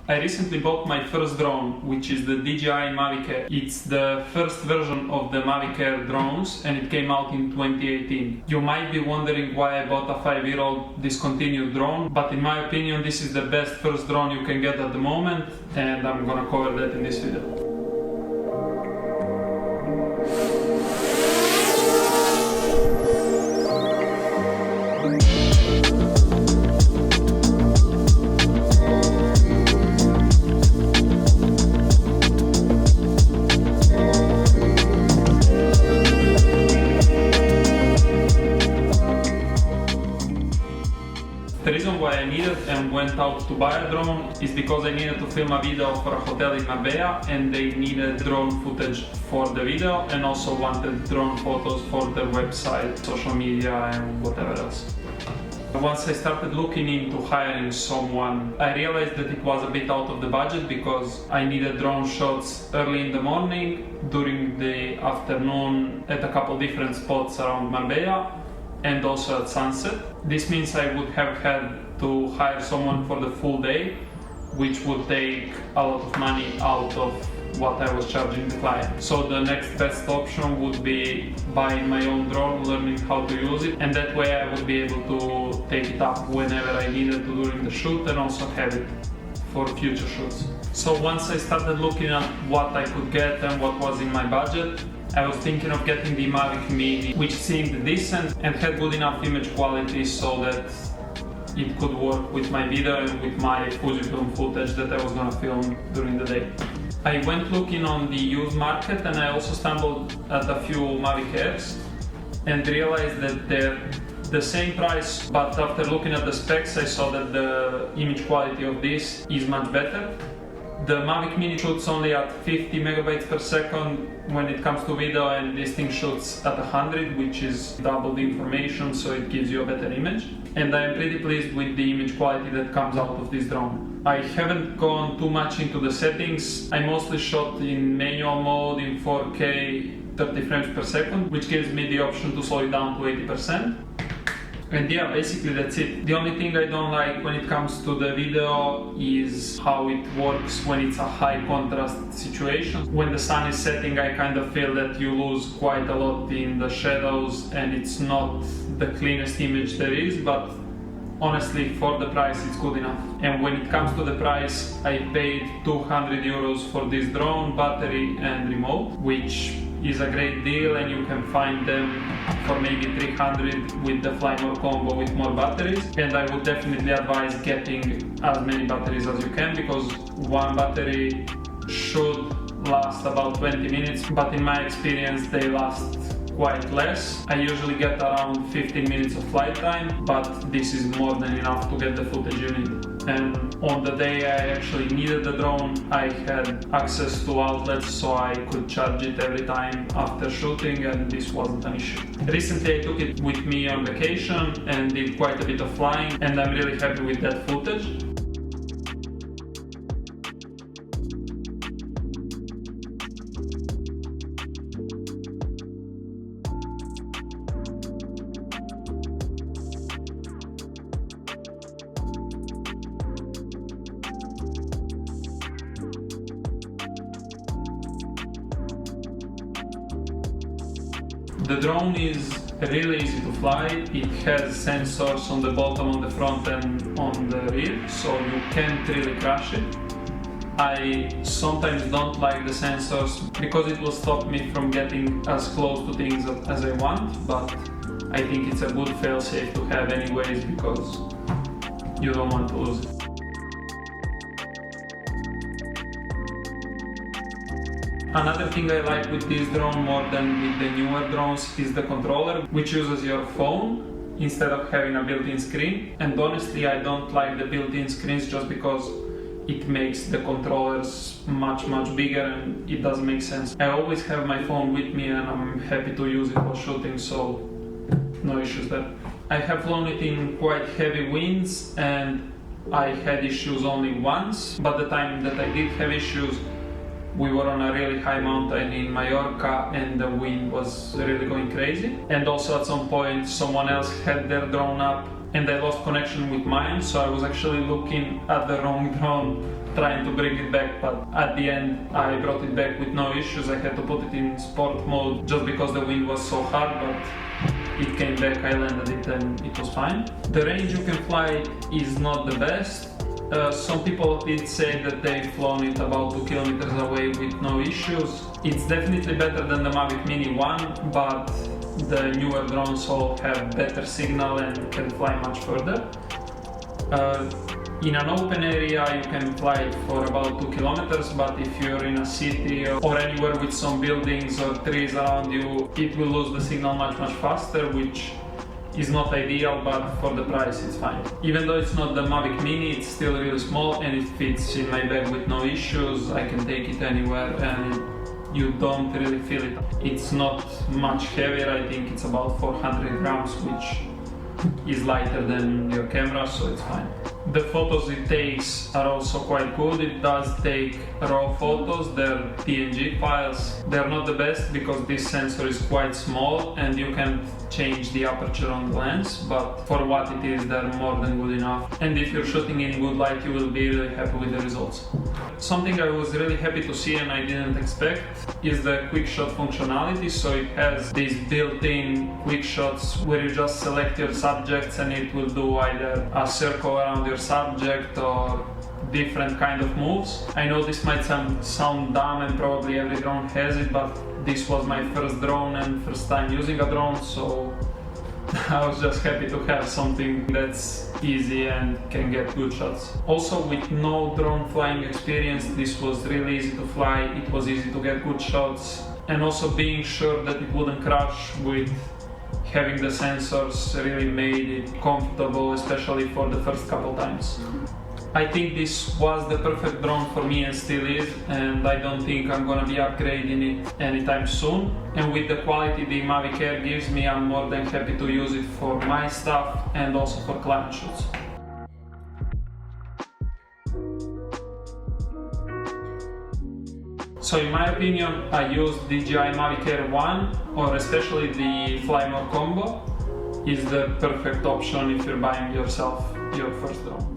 I recently bought my first drone, which is the DJI Mavic Air. It's the first version of the Mavic Air drones and it came out in 2018. You might be wondering why I bought a 5-year-old discontinued drone, but in my opinion this is the best first drone you can get at the moment, and I'm gonna cover that in this video. The reason why I needed and went out to buy a drone is because I needed to film a video for a hotel in Marbella and they needed drone footage for the video and also wanted drone photos for their website, social media and whatever else. Once I started looking into hiring someone, I realized that it was a bit out of the budget because I needed drone shots early in the morning, during the afternoon at a couple different spots around Marbella, and also at sunset. This means I would have had to hire someone for the full day, which would take a lot of money out of what I was charging the client. So the next best option would be buying my own drone, learning how to use it, and that way I would be able to take it up whenever I needed to during the shoot and also have it for future shoots. So once I started looking at what I could get and what was in my budget, I was thinking of getting the Mavic Mini, which seemed decent and had good enough image quality so that it could work with my video and with my Fujifilm footage that I was gonna film during the day. I went looking on the used market and I also stumbled at a few Mavic Airs and realized that they're the same price, but after looking at the specs I saw that the image quality of this is much better. The Mavic Mini shoots only at 50 megabytes per second when it comes to video, and this thing shoots at 100, which is double the information, so it gives you a better image. And I am pretty pleased with the image quality that comes out of this drone. I haven't gone too much into the settings. I mostly shot in manual mode in 4K 30 frames per second, which gives me the option to slow it down to 80%. And yeah, basically that's it. The only thing I don't like when it comes to the video is how it works when it's a high contrast situation. When the sun is setting, I kind of feel that you lose quite a lot in the shadows and it's not the cleanest image there is, but honestly for the price it's good enough. And when it comes to the price, I paid 200 euros for this drone, battery and remote, which is a great deal, and you can find them for maybe 300 with the Fly More combo with more batteries. And I would definitely advise getting as many batteries as you can, because one battery should last about 20 minutes, but in my experience they last quite less. I usually get around 15 minutes of flight time, but this is more than enough to get the footage you need. And on the day I actually needed the drone, I had access to outlets so I could charge it every time after shooting, and this wasn't an issue. Recently I took it with me on vacation and did quite a bit of flying, and I'm really happy with that footage. The drone is really easy to fly. It has sensors on the bottom, on the front and on the rear, so you can't really crash it. I sometimes don't like the sensors because it will stop me from getting as close to things as I want, but I think it's a good fail-safe to have anyways because you don't want to lose it. Another thing I like with this drone more than with the newer drones is the controller, which uses your phone instead of having a built-in screen. And honestly, I don't like the built-in screens just because it makes the controllers much bigger and it doesn't make sense. I always have my phone with me and I'm happy to use it while shooting, so no issues there. I have flown it in quite heavy winds and I had issues only once, but the time that I did have issues, we were on a really high mountain in Mallorca and the wind was really going crazy. And also at some point someone else had their drone up and I lost connection with mine, so I was actually looking at the wrong drone trying to bring it back, but at the end I brought it back with no issues. I had to put it in sport mode just because the wind was so hard, but it came back, I landed it and it was fine. The range you can fly is not the best. Some people did say that they've flown it about 2 kilometers away with no issues. It's definitely better than the Mavic Mini 1, but the newer drones all have better signal and can fly much further. In an open area you can fly it for about 2 kilometers, but if you're in a city or anywhere with some buildings or trees around you, it will lose the signal much faster, which is not ideal, but for the price it's fine. Even though it's not the Mavic Mini, it's still really small and it fits in my bag with no issues. I can take it anywhere and you don't really feel it. It's not much heavier, I think it's about 400 grams, which is lighter than your camera, so it's fine. The photos it takes are also quite good. It does take raw photos, they're PNG files. They're not the best because this sensor is quite small and you can't change the aperture on the lens, but for what it is, they're more than good enough. And if you're shooting in good light, you will be really happy with the results. Something I was really happy to see and I didn't expect is the quick shot functionality. So it has these built-in quick shots where you just select your subjects and it will do either a circle around your subject or different kind of moves. I know this might sound dumb and probably every drone has it, but this was my first drone and first time using a drone, so I was just happy to have something that's easy and can get good shots. Also, with no drone flying experience, this was really easy to fly, it was easy to get good shots, and also being sure that it wouldn't crash with having the sensors really made it comfortable, especially for the first couple times. I think this was the perfect drone for me and still is, and I don't think I'm gonna be upgrading it anytime soon. And with the quality the Mavic Air gives me, I'm more than happy to use it for my stuff and also for client shoots. So in my opinion, I use DJI Mavic Air 1, or especially the Fly More combo, is the perfect option if you're buying yourself your first drone.